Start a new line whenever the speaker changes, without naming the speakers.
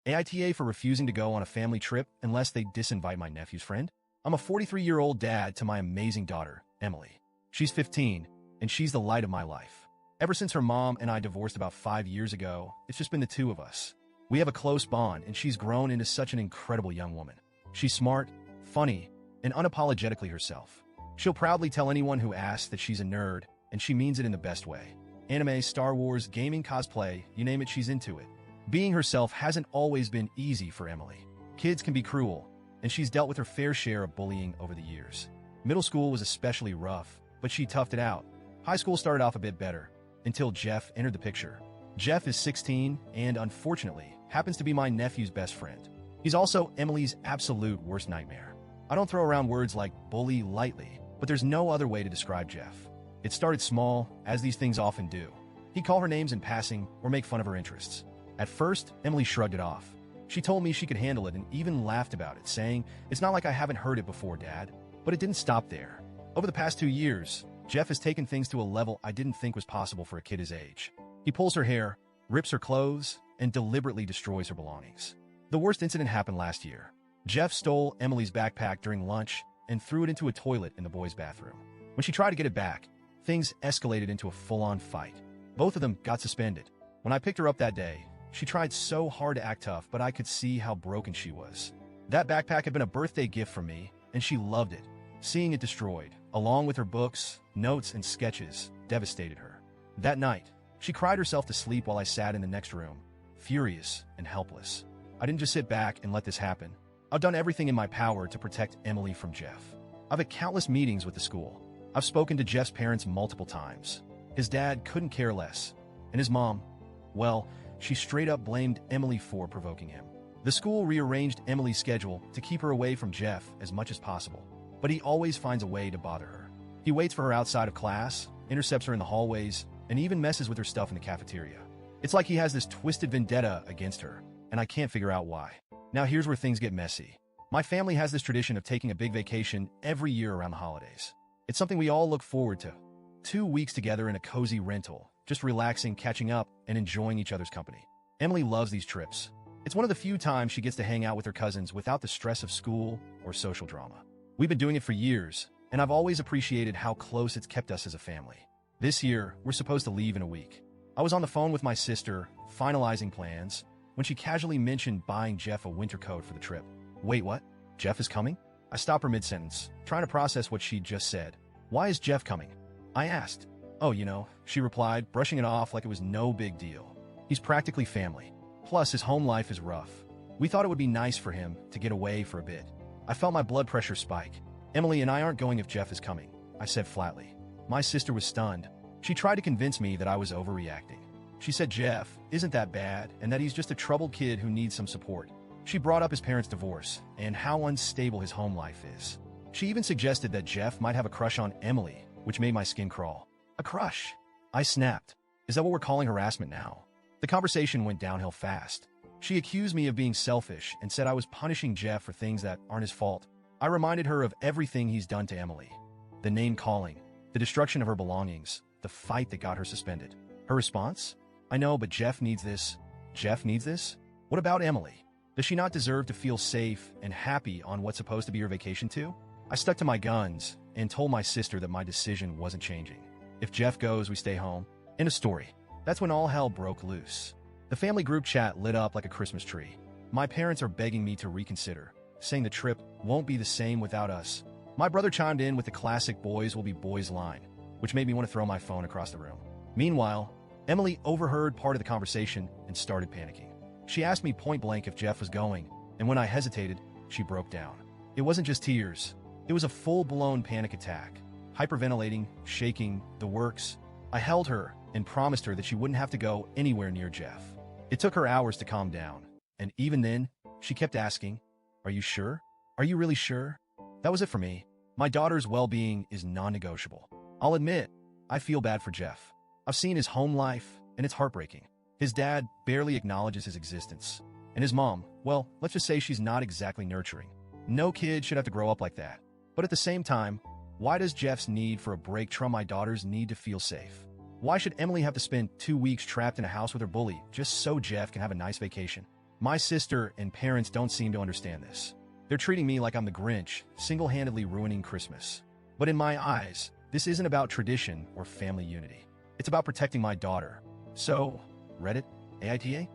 AITA for refusing to go on a family trip unless they disinvite my nephew's friend? I'm a 43-year-old dad to my amazing daughter, Emily. She's 15, and she's the light of my life. Ever since her mom and I divorced about 5 years ago, it's just been the two of us. We have a close bond, and she's grown into such an incredible young woman. She's smart, funny, and unapologetically herself. She'll proudly tell anyone who asks that she's a nerd, and she means it in the best way. Anime, Star Wars, gaming, cosplay, you name it, she's into it. Being herself hasn't always been easy for Emily. Kids can be cruel, and she's dealt with her fair share of bullying over the years. Middle school was especially rough, but she toughed it out. High school started off a bit better, until Jeff entered the picture. Jeff is 16 and, unfortunately, happens to be my nephew's best friend. He's also Emily's absolute worst nightmare. I don't throw around words like bully lightly, but there's no other way to describe Jeff. It started small, as these things often do. He'd call her names in passing or make fun of her interests. At first, Emily shrugged it off. She told me she could handle it and even laughed about it, saying, "It's not like I haven't heard it before, Dad." But it didn't stop there. Over the past 2 years, Jeff has taken things to a level I didn't think was possible for a kid his age. He pulls her hair, rips her clothes, and deliberately destroys her belongings. The worst incident happened last year. Jeff stole Emily's backpack during lunch and threw it into a toilet in the boys' bathroom. When she tried to get it back, things escalated into a full-on fight. Both of them got suspended. When I picked her up that day, she tried so hard to act tough, but I could see how broken she was. That backpack had been a birthday gift from me, and she loved it. Seeing it destroyed, along with her books, notes, and sketches, devastated her. That night, she cried herself to sleep while I sat in the next room, furious and helpless. I didn't just sit back and let this happen. I've done everything in my power to protect Emily from Jeff. I've had countless meetings with the school. I've spoken to Jeff's parents multiple times. His dad couldn't care less. And his mom, well, she straight up blamed Emily for provoking him. The school rearranged Emily's schedule to keep her away from Jeff as much as possible. But he always finds a way to bother her. He waits for her outside of class, intercepts her in the hallways, and even messes with her stuff in the cafeteria. It's like he has this twisted vendetta against her, and I can't figure out why. Now here's where things get messy. My family has this tradition of taking a big vacation every year around the holidays. It's something we all look forward to. 2 weeks together in a cozy rental, just relaxing, catching up, and enjoying each other's company. Emily loves these trips. It's one of the few times she gets to hang out with her cousins without the stress of school or social drama. We've been doing it for years, and I've always appreciated how close it's kept us as a family. This year, we're supposed to leave in a week. I was on the phone with my sister, finalizing plans, when she casually mentioned buying Jeff a winter coat for the trip. Wait, what? Jeff is coming? I stopped her mid-sentence, trying to process what she'd just said. Why is Jeff coming? I asked. Oh, she replied, brushing it off like it was no big deal. He's practically family. Plus, his home life is rough. We thought it would be nice for him to get away for a bit. I felt my blood pressure spike. Emily and I aren't going if Jeff is coming, I said flatly. My sister was stunned. She tried to convince me that I was overreacting. She said Jeff isn't that bad and that he's just a troubled kid who needs some support. She brought up his parents' divorce and how unstable his home life is. She even suggested that Jeff might have a crush on Emily, which made my skin crawl. A crush? I snapped. Is that what we're calling harassment now? The conversation went downhill fast. She accused me of being selfish and said I was punishing Jeff for things that aren't his fault. I reminded her of everything he's done to Emily. The name-calling, the destruction of her belongings, the fight that got her suspended. Her response? I know, but Jeff needs this. Jeff needs this? What about Emily? Does she not deserve to feel safe and happy on what's supposed to be her vacation too? I stuck to my guns and told my sister that my decision wasn't changing. If Jeff goes, we stay home. End of story. That's when all hell broke loose. The family group chat lit up like a Christmas tree. My parents are begging me to reconsider, saying the trip won't be the same without us. My brother chimed in with the classic boys will be boys line, which made me want to throw my phone across the room. Meanwhile, Emily overheard part of the conversation and started panicking. She asked me point blank if Jeff was going, and when I hesitated, she broke down. It wasn't just tears. It was a full-blown panic attack. Hyperventilating, shaking, the works. I held her and promised her that she wouldn't have to go anywhere near Jeff. It took her hours to calm down, and even then, she kept asking, "Are you sure? Are you really sure?" That was it for me. My daughter's well-being is non-negotiable. I'll admit, I feel bad for Jeff. I've seen his home life, and it's heartbreaking. His dad barely acknowledges his existence. And his mom, well, let's just say she's not exactly nurturing. No kid should have to grow up like that. But at the same time, why does Jeff's need for a break trump my daughter's need to feel safe? Why should Emily have to spend 2 weeks trapped in a house with her bully just so Jeff can have a nice vacation? My sister and parents don't seem to understand this. They're treating me like I'm the Grinch, single-handedly ruining Christmas. But in my eyes, this isn't about tradition or family unity. It's about protecting my daughter. So, Reddit, AITA?